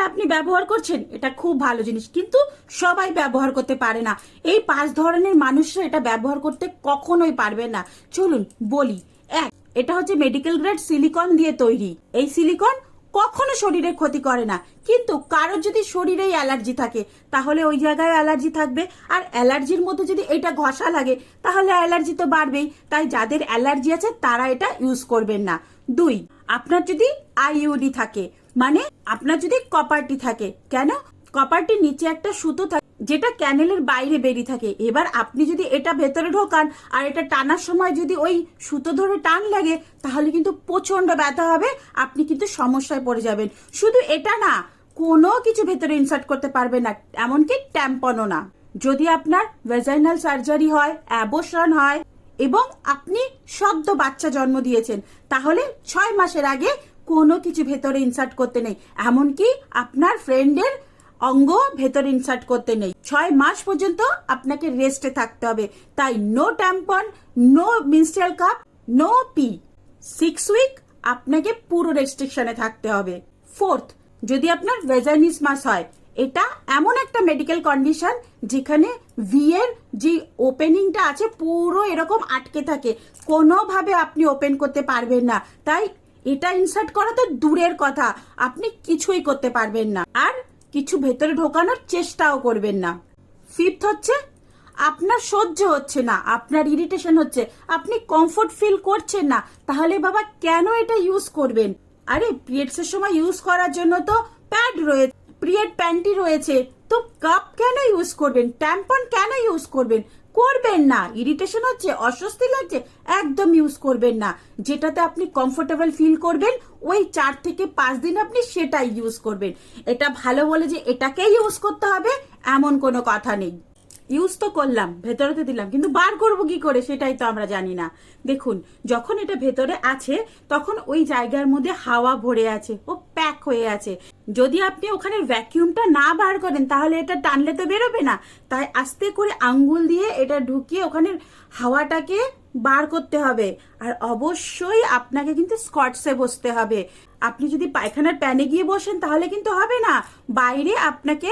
আপনি ব্যবহার করছেন, এটা খুব ভালো জিনিস, কিন্তু সবাই ব্যবহার করতে পারে না। এই 5 ধরনের মানুষরা এটা ব্যবহার করতে কখনোই পারবে না। চলুন বলি। এক, এটা হচ্ছে মেডিকেল গ্রেড সিলিকন দিয়ে তৈরি। এই সিলিকন কখনো শরীরের ক্ষতি করে না, কিন্তু কারোর যদি শরীরেই অ্যালার্জি থাকে তাহলে ওই জায়গায় অ্যালার্জি থাকবে, আর অ্যালার্জির মধ্যে যদি এটা ঘষা লাগে তাহলে অ্যালার্জি তো বাড়বেই। তাই যাদের অ্যালার্জি আছে তারা এটা ইউজ করবেন না। 2, আপনার যদি আইইউডি থাকে, মানে আপনার যদি কপারটি থাকে, কেন কপারটির নিচে একটা সুতো থাকে যেটা ক্যানেলের বাইরে বেরিয়ে থাকে। এবার আপনি যদি এটা ভেতরে ঢোকান আর এটা টানার সময় যদি ওই সুতো ধরে টান লাগে তাহলে কিন্তু প্রচন্ড ব্যথা হবে, আপনি কিন্তু সমস্যায় পড়ে যাবেন। শুধু এটা না, কোনো কিছু ভেতরে ইনসার্ট করতে পারবেন না, এমনকি ট্যাম্পনও না। যদি আপনার ভেজাইনাল সার্জারি হয়, অ্যাবর্শন হয় এবং আপনি সদ্য বাচ্চা জন্ম দিয়েছেন, তাহলে 6 মাসের আগে কোনো কিছু ভেতরে ইনসার্ট করতে নেই, এমনকি আপনার ফ্রেন্ডের অঙ্গ ভেতরে ইনসার্ট করতে নেই। 6 মাস পর্যন্ত আপনাকে রেস্টে থাকতে হবে। তাই no tampon, no menstrual cup, no pee. 6 week আপনাকে পুরো রেস্ট্রিকশনে থাকতে হবে। 4th, যদি আপনার ভেজাইনিসমাস হয়, এটা এমন একটা মেডিকেল কন্ডিশন যেখানে ভি এর যে ওপেনিংটা আছে পুরো এরকম আটকে থাকে, কোনোভাবে আপনি ওপেন করতে পারবেন না। তাই এটা ইনসার্ট করা তো দূরের কথা, আপনি কিছুই করতে পারবেন না, আর কিছু ভেতরে ঢোকানোর চেষ্টাও করবেন না। 5th হচ্ছে আপনার সহ্য হচ্ছে না, আপনার ইরিটেশন হচ্ছে, আপনি কমফোর্ট ফিল করছেন না, তাহলে বাবা কেন এটা ইউজ করবেন? আরে পিরিয়ডসের সময় ইউজ করার জন্য তো প্যাড রয়েছে, পিরিয়ড প্যান্টি রয়েছে, তো কাপ কেন ইউজ করবেন? ট্যাম্পন কেন ইউজ করবেন? করবেন না। ইরিটেশন হচ্ছে, অস্বস্তি লাগছে, একদম ইউজ করবেন না। যেটাতে আপনি কমফোর্টেবল ফিল করবেন ওই 4 থেকে 5 দিন আপনি সেটাই ইউজ করবেন। এটা ভালো বলে যে এটাকেই ইউজ করতে হবে এমন কোনো কথা নেই। ইউজ তো করলাম, ভেতরেতে দিলাম, কিন্তু বার করবো কি করে সেটাই তো আমরা জানি না। দেখুন, যখন এটা ভেতরে আছে তখন ওই জায়গার মধ্যে হাওয়া ভরে আছে, ও প্যাক হয়ে আছে। যদি আপনি ওখানে ভ্যাকিউমটা না বার করেন তাহলে এটা টানলে তো বেরোবে না। তাই আস্তে করে আঙ্গুল দিয়ে এটা ঢুকিয়ে ওখানে হাওয়াটাকে বার করতে হবে। আর অবশ্যই আপনাকে কিন্তু স্কটসে বসতে হবে। আপনি যদি পায়খানার প্যানে গিয়ে বসেন তাহলে কিন্তু হবে না, বাইরে আপনাকে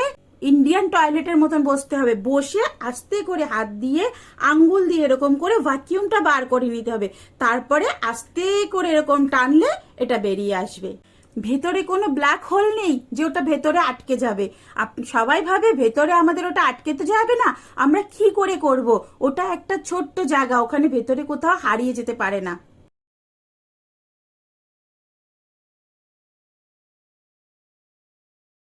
ইন্ডিয়ান টয়লেটের মতন বসতে হবে। বসে আস্তে করে হাত দিয়ে আঙ্গুল দিয়ে এরকম করে ভ্যাকিউমটা বার করে নিতে হবে, তারপরে আস্তে করে এরকম টানলে এটা বেরিয়ে আসবে। ভেতরে কোনো ব্ল্যাক হোল নেই যে ওটা ভেতরে আটকে যাবে। আপনি সবাই ভাবে ভেতরে আমাদের ওটা আটকে তো যাবে না, আমরা কি করে করব? ওটা একটা ছোট্ট জায়গা, ওখানে ভেতরে কোথাও হারিয়ে যেতে পারে না।